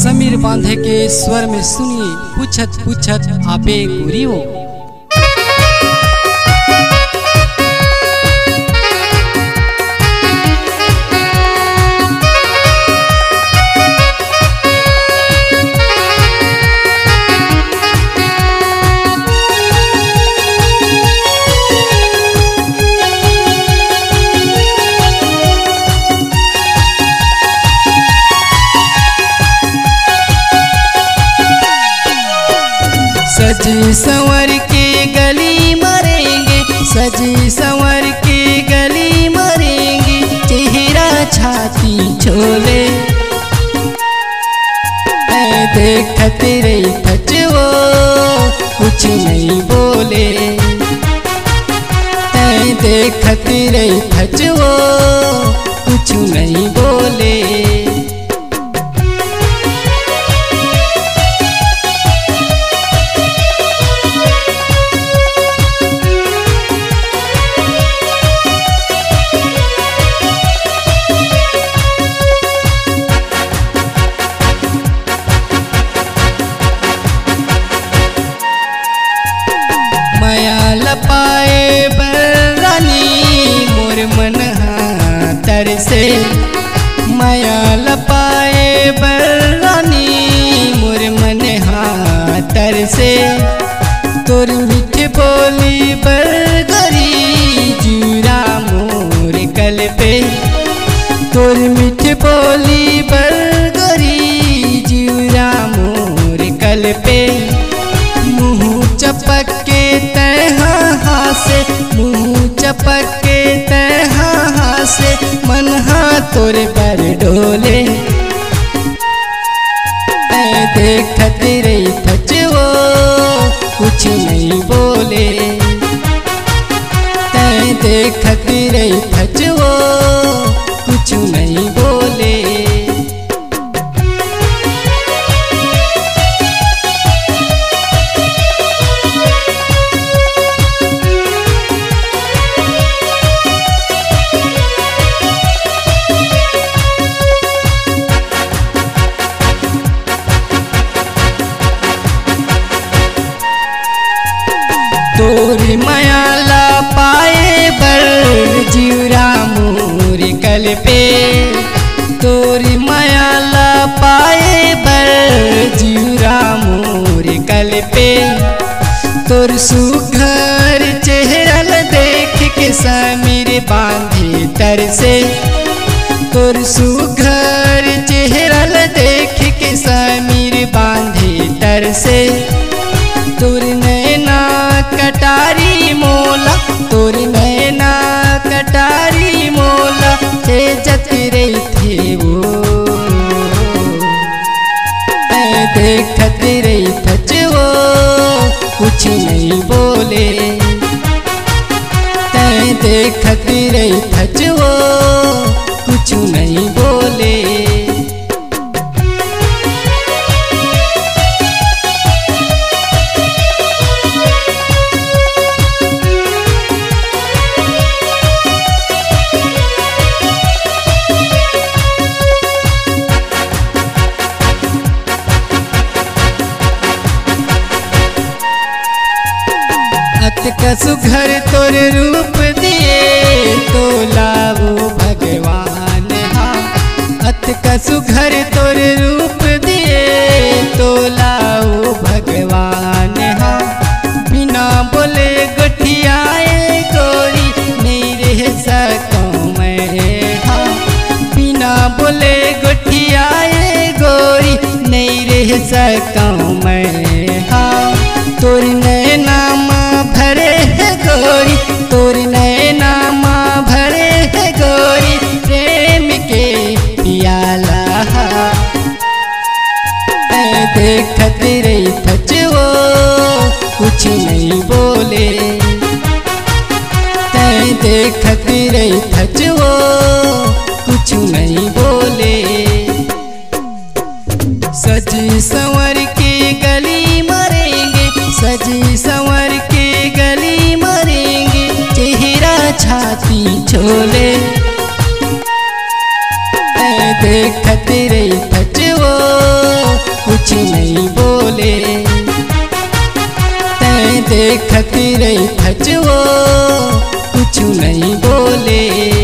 समीर बांधे के स्वर में सुनिए पूछत पूछत आपे गुरी हो। सजी संवर के गली मरेंगे, सजी संवर के गली मरेंगे, चेहरा छाती छोले देखते रही थचवो कुछ नहीं बोले, देखते रही थचवो कुछ नहीं बोले। माया लपाए बरानी मोर मन तर से, माया लपाए बरानी मोर मन तर से, तोर मीठ बोली बरगरी जूरा मोर कल पे, तोर मीठ बोली बरगरी जूरा मोर कल पे। मुँह चपक के तहा से, मुँह चपक के तहा से, मन तोरे पर डोले देखते रही थचवो कुछ नहीं बोले, देखते रही थचवो कुछ नहीं बोले। तोरी माया ला पाए बर जीवरा मोर कल पे, तोरी माया ला पाए बर जीवरा मोर कल पे। तोर सुघर चेहरा देख के समीर बांधे तर से, तोर सुघर चेहरा देख के समीर बांधे तर से। तोर नैना कटारी मोला, तोर नैना कटारी मोला, थे जत रही थे वो देखते रही थचवो कुछ नहीं बोले, देखते रही थचवो कुछ नहीं बोले। सुघर तोर रूप दिए तो लाओ भगवान अत का सुघर तोर रूप दिए तो लाओ भगवान बिना बोले गठियाए गोरी नहीं रह सकूं मैं, बिना बोले गठियाए गोरी नहीं रह सकूं मैं। तोर नैना भरे है गोरी, तोर नैना भरे है गोरी, प्रेम के पियाला देखते रही थचवो कुछ नहीं बोले, देखते रही थचवो कुछ नहीं बोले। सजी संवर के गली मरेंगे, सजी संवर के गली मरेंगे, चेहरा छाती छोले देखते रही थचवो देखत रही खचवो कुछ नहीं बोले।